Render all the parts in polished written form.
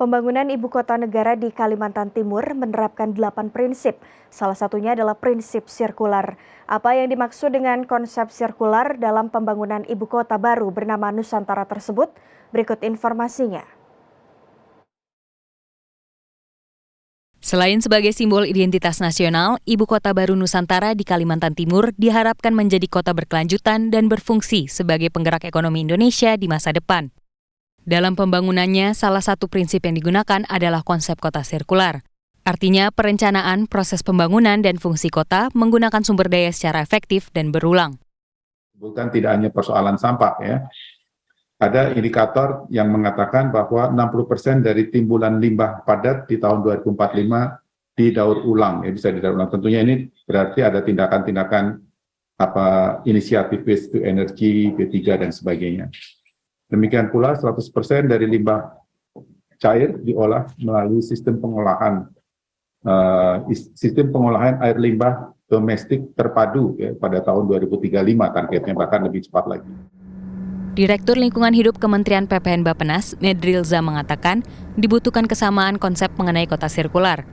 Pembangunan ibu kota negara di Kalimantan Timur menerapkan 8 prinsip. Salah satunya adalah prinsip sirkular. Apa yang dimaksud dengan konsep sirkular dalam pembangunan ibu kota baru bernama Nusantara tersebut? Berikut informasinya. Selain sebagai simbol identitas nasional, Ibu Kota Baru Nusantara di Kalimantan Timur diharapkan menjadi kota berkelanjutan dan berfungsi sebagai penggerak ekonomi Indonesia di masa depan. Dalam pembangunannya, salah satu prinsip yang digunakan adalah konsep kota sirkular. Artinya, perencanaan, proses pembangunan, dan fungsi kota menggunakan sumber daya secara efektif dan berulang. Bukan tidak hanya persoalan sampah ya. Ada indikator yang mengatakan bahwa 60% dari timbulan limbah padat di tahun 2045 didaur ulang, ya bisa didaur ulang. Tentunya ini berarti ada tindakan-tindakan inisiatif waste to energy, B3 dan sebagainya. Demikian pula 100% dari limbah cair diolah melalui sistem pengolahan air limbah domestik terpadu ya, pada tahun 2035 targetnya, bahkan lebih cepat lagi. Direktur Lingkungan Hidup Kementerian PPN Bappenas, Medrilza mengatakan dibutuhkan kesamaan konsep mengenai kota sirkular.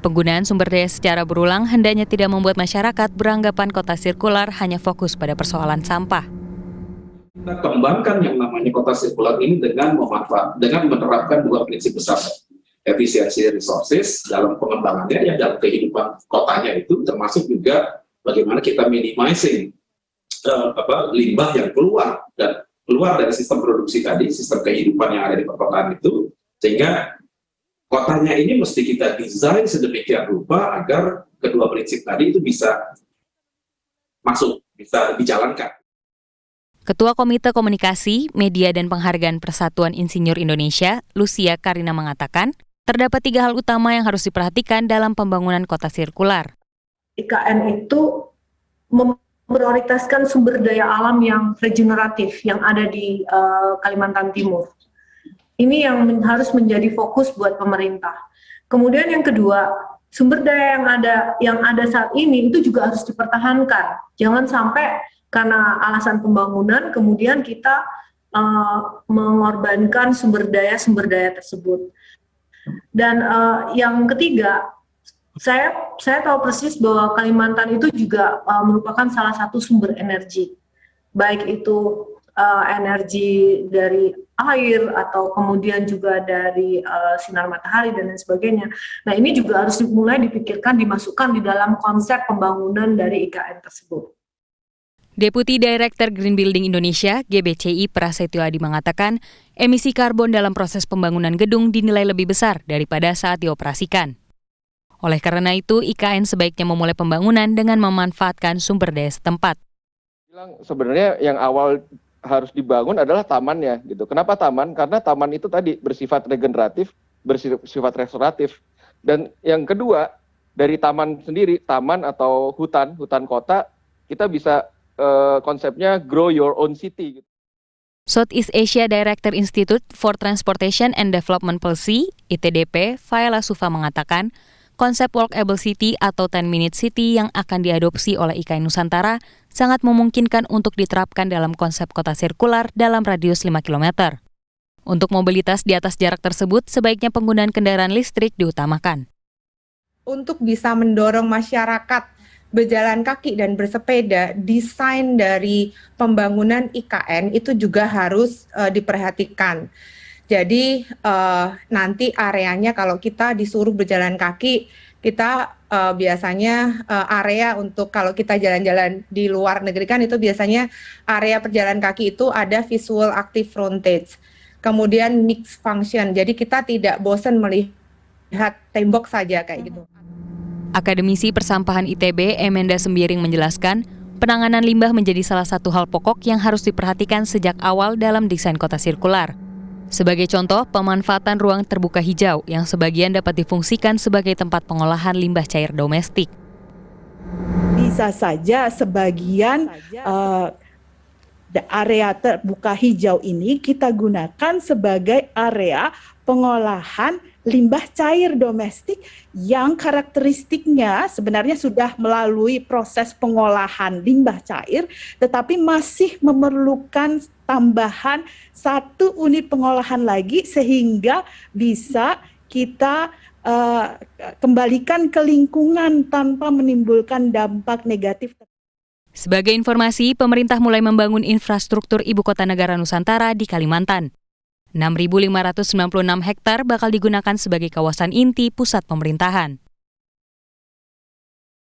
Penggunaan sumber daya secara berulang hendaknya tidak membuat masyarakat beranggapan kota sirkular hanya fokus pada persoalan sampah. Kita kembangkan yang namanya kota sirkular ini dengan menerapkan dua prinsip besar. Efisiensi resources dalam pengembangannya, ya dalam kehidupan kotanya itu, termasuk juga bagaimana kita minimizing limbah yang keluar dari sistem produksi tadi, sistem kehidupan yang ada di perkotaan itu, sehingga kotanya ini mesti kita desain sedemikian rupa agar kedua prinsip tadi itu bisa masuk, bisa dijalankan. Ketua Komite Komunikasi, Media dan Penghargaan Persatuan Insinyur Indonesia, Lucia Karina mengatakan, terdapat 3 hal utama yang harus diperhatikan dalam pembangunan kota sirkular. IKN itu memprioritaskan sumber daya alam yang regeneratif yang ada di Kalimantan Timur. Ini yang harus menjadi fokus buat pemerintah. Kemudian yang kedua, sumber daya yang ada saat ini itu juga harus dipertahankan. Jangan sampai karena alasan pembangunan kemudian kita mengorbankan sumber daya tersebut. Dan yang ketiga, saya tahu persis bahwa Kalimantan itu juga merupakan salah satu sumber energi, baik itu energi dari air atau kemudian juga dari sinar matahari dan lain sebagainya. Nah, ini juga harus mulai dipikirkan, dimasukkan di dalam konsep pembangunan dari IKN tersebut. Deputi Director Green Building Indonesia, GBCI Prasetyo Adi mengatakan, emisi karbon dalam proses pembangunan gedung dinilai lebih besar daripada saat dioperasikan. Oleh karena itu, IKN sebaiknya memulai pembangunan dengan memanfaatkan sumber daya setempat. Sebenarnya yang awal harus dibangun adalah tamannya, gitu. Kenapa taman? Karena taman itu tadi bersifat regeneratif, bersifat restoratif. Dan yang kedua, dari taman sendiri, taman atau hutan kota, kita bisa konsepnya grow your own city. Southeast Asia Director Institute for Transportation and Development Policy, ITDP, Faela Sufa mengatakan, konsep walkable city atau 10-minute city yang akan diadopsi oleh IKN Nusantara sangat memungkinkan untuk diterapkan dalam konsep kota sirkular dalam radius 5 km. Untuk mobilitas di atas jarak tersebut, sebaiknya penggunaan kendaraan listrik diutamakan. Untuk bisa mendorong masyarakat berjalan kaki dan bersepeda, desain dari pembangunan IKN itu juga harus diperhatikan. Jadi nanti areanya kalau kita disuruh berjalan kaki, kita biasanya area untuk kalau kita jalan-jalan di luar negeri kan itu biasanya area perjalan kaki itu ada visual active frontage, kemudian mixed function. Jadi kita tidak bosan melihat tembok saja kayak gitu. Akademisi Persampahan ITB, Emenda Sembiring menjelaskan, penanganan limbah menjadi salah satu hal pokok yang harus diperhatikan sejak awal dalam desain kota sirkular. Sebagai contoh, pemanfaatan ruang terbuka hijau yang sebagian dapat difungsikan sebagai tempat pengolahan limbah cair domestik. Bisa saja sebagian area terbuka hijau ini kita gunakan sebagai area pengolahan limbah cair domestik yang karakteristiknya sebenarnya sudah melalui proses pengolahan limbah cair, tetapi masih memerlukan tambahan 1 unit pengolahan lagi sehingga bisa kita kembalikan ke lingkungan tanpa menimbulkan dampak negatif. Sebagai informasi, pemerintah mulai membangun infrastruktur Ibu Kota Negara Nusantara di Kalimantan. 6.596 hektar bakal digunakan sebagai kawasan inti pusat pemerintahan.